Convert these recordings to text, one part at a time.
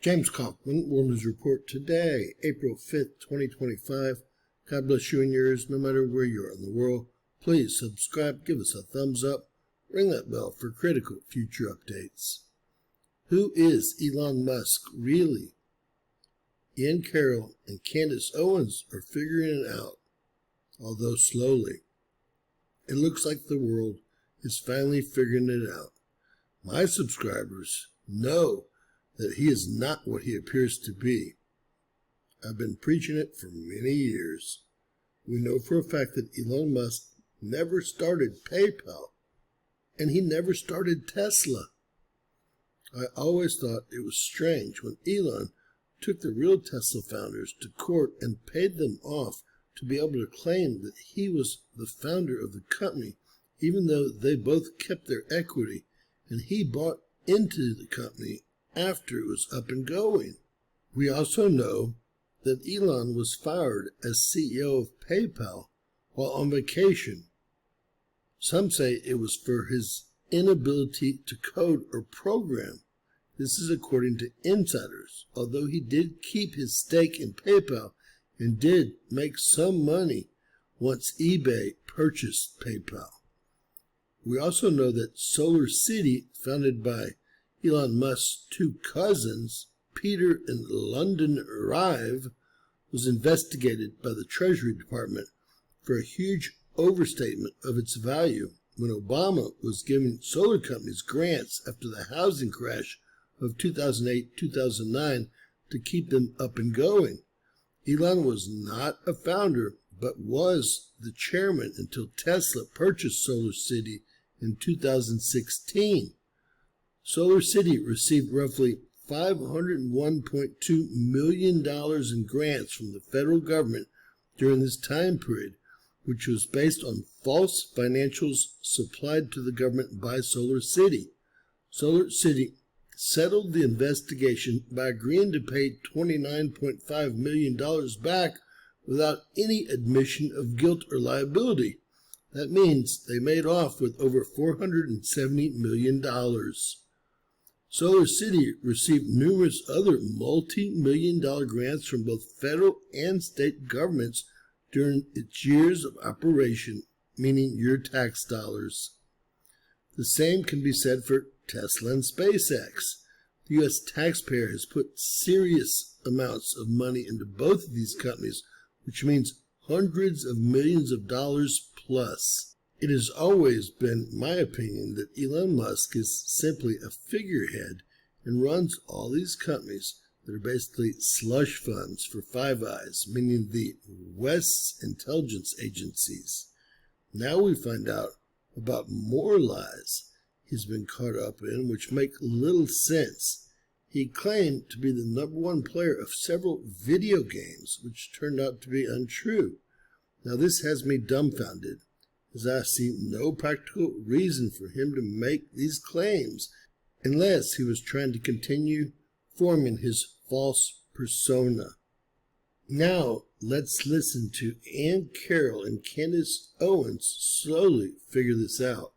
James Kaufman, World News Report today, April 5th, 2025. God bless you and yours, no matter where you are in the world. Please subscribe, give us a thumbs up, ring that bell for critical future updates. Who is Elon Musk really? Ian Carroll and Candice Owens are figuring it out, although slowly. It looks like the world is finally figuring it out. My subscribers know that he is not what he appears to be. I've been preaching it for many years. We know for a fact that Elon Musk never started PayPal, and he never started Tesla. I always thought it was strange when Elon took the real Tesla founders to court and paid them off to be able to claim that he was the founder of the company, even though they both kept their equity and he bought into the company after it was up and going. We also know that Elon was fired as CEO of PayPal while on vacation. Some say it was for his inability to code or program. This is according to insiders, although he did keep his stake in PayPal and did make some money once eBay purchased PayPal. We also know that Solar City, founded by Elon Musk's two cousins, Peter and London Rive, was investigated by the Treasury Department for a huge overstatement of its value when Obama was giving solar companies grants after the housing crash of 2008-2009 to keep them up and going. Elon was not a founder, but was the chairman until Tesla purchased Solar City in 2016. Solar City received roughly $501.2 million in grants from the federal government during this time period, which was based on false financials supplied to the government by Solar City. Solar City settled the investigation by agreeing to pay $29.5 million back without any admission of guilt or liability. That means they made off with over $470 million. Solar City received numerous other multi-million-dollar grants from both federal and state governments during its years of operation, meaning your tax dollars. The same can be said for Tesla and SpaceX. The U.S. taxpayer has put serious amounts of money into both of these companies, which means hundreds of millions of dollars plus. It has always been my opinion that Elon Musk is simply a figurehead and runs all these companies that are basically slush funds for Five Eyes, meaning the West's intelligence agencies. Now we find out about more lies he's been caught up in, which make little sense. He claimed to be the #1 player of several video games, which turned out to be untrue. Now this has me dumbfounded, as I see no practical reason for him to make these claims, unless he was trying to continue forming his false persona. Now let's listen to Ian Carroll and Candice Owens slowly figure this out.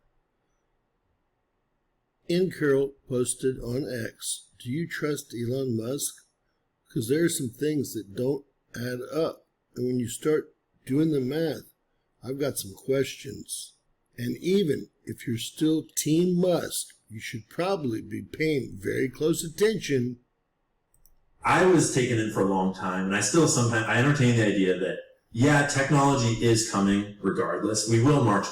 Ian Carroll posted on X, "Do you trust Elon Musk? Because there are some things that don't add up, and when you start doing the math, I've got some questions. And even if you're still Team Musk, you should probably be paying very close attention." I was taken in for a long time, and I still sometimes entertain the idea that, yeah, technology is coming regardless. We will march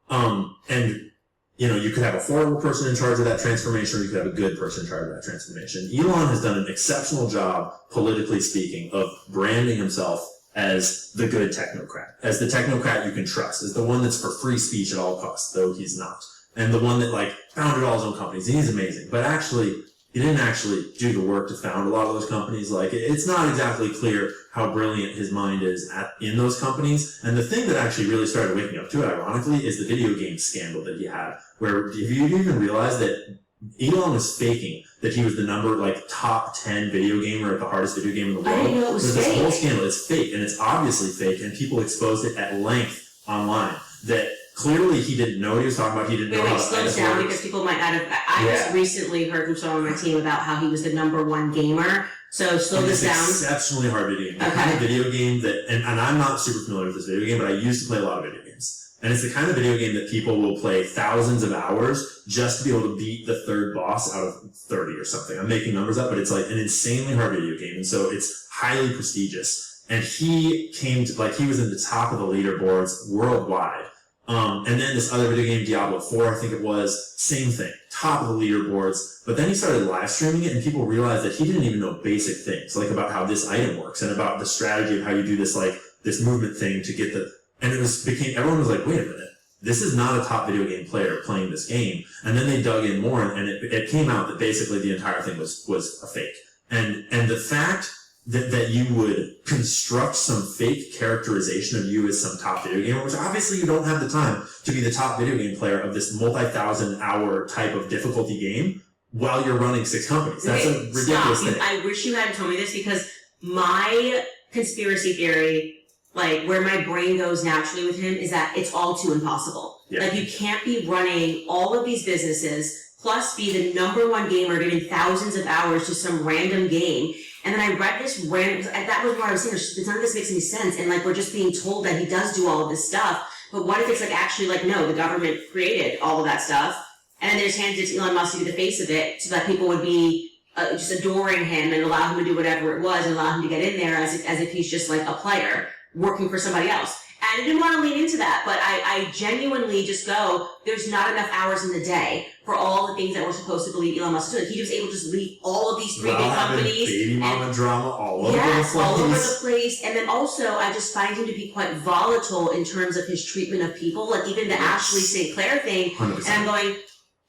on. And, you could have a horrible person in charge of that transformation, or you could have a good person in charge of that transformation. Elon has done an exceptional job, politically speaking, of branding himself as the good technocrat, as the technocrat you can trust, as the one that's for free speech at all costs, though he's not, and the one that founded all his own companies. And he's amazing, but actually he didn't actually do the work to found a lot of those companies. It's not exactly clear how brilliant his mind is in those companies. And the thing that actually really started waking up to it, ironically, is the video game scandal that he had, where if you even realize that Elon was faking that he was the top 10 video gamer, the hardest video game in the world. I didn't know it was fake. This whole scandal is fake, and it's obviously fake, and people exposed it at length online. That clearly he didn't know what he was talking about. He didn't know how slow this down works. because people might not have. I just recently heard from someone on my team about how he was the #1 gamer. So slow this down. Exceptionally hard video game. The kind of video game that, and I'm not super familiar with this video game, but I used to play a lot of video games. And it's the kind of video game that people will play thousands of hours just to be able to beat the third boss out of 30 or something. I'm making numbers up, but it's like an insanely hard video game. And so it's highly prestigious. And he came to, like, he was in the top of the leaderboards worldwide. And then this other video game, Diablo 4, I think it was, same thing, top of the leaderboards. But then he started live streaming it, and people realized that he didn't even know basic things, like about how this item works and about the strategy of how you do this, like, this movement thing to get the, and everyone was like, wait a minute, this is not a top video game player playing this game. And then they dug in more, and it came out that basically the entire thing was a fake. And the fact that you would construct some fake characterization of you as some top video gamer, which obviously you don't have the time to be the top video game player of this multi-thousand hour type of difficulty game while you're running 6 companies. That's a ridiculous thing. I wish you hadn't told me this, because my conspiracy theory, like where my brain goes naturally with him, is that it's all too impossible. Yeah. Like you can't be running all of these businesses plus be the #1 gamer giving thousands of hours to some random game. And then I read this random, that was what I was saying, none of this makes any sense. And like, we're just being told that he does do all of this stuff. But what if it's like actually like, no, the government created all of that stuff. And then they just handed it to Elon Musk to be the face of it so that people would be just adoring him and allow him to do whatever it was and allow him to get in there as if he's just like a player working for somebody else. And I didn't want to lean into that, but I genuinely just go, there's not enough hours in the day for all the things that we're supposed to believe Elon Musk doing. He was able to just leave all of these 3 big companies. Baby mama drama all over the place. all over the place. And then also, I just find him to be quite volatile in terms of his treatment of people. Like even the Ashley St. Clair thing. 100%. And I'm going,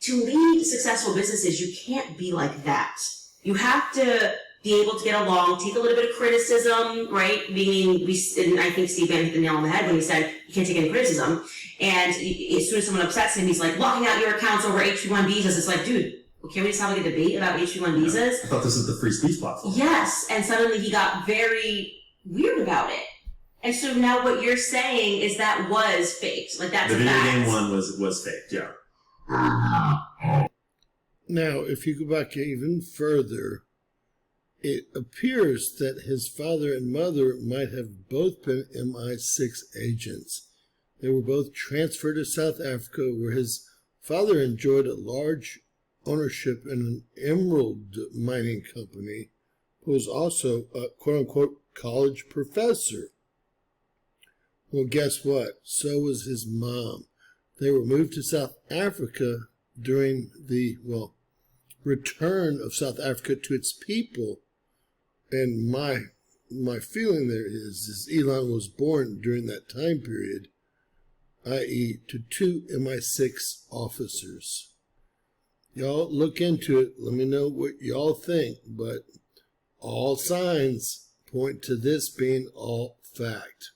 to lead successful businesses, you can't be like that. You have to be able to get along, take a little bit of criticism, right? Meaning, and I think Steve Bannon hit the nail on the head when he said you can't take any criticism. And as soon as someone upsets him, he's like, locking out your accounts over H-1B visas. It's like, dude, can we just have like a debate about H-1B visas? I thought this was the free speech platform. Yes, and suddenly he got very weird about it. And so now what you're saying is that was faked. Like that's the video fact. game one was faked, yeah. Now, if you go back even further, it appears that his father and mother might have both been MI6 agents. They were both transferred to South Africa, where his father enjoyed a large ownership in an emerald mining company, who was also a quote-unquote college professor. Well, guess what? So was his mom. They were moved to South Africa during the, return of South Africa to its people. And my feeling there is Elon was born during that time period, i.e. to 2 MI6 officers. Y'all look into it. Let me know what y'all think. But all signs point to this being all fact.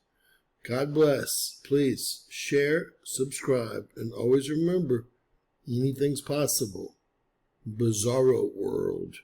God bless. Please share, subscribe, and always remember, anything's possible. Bizarro world.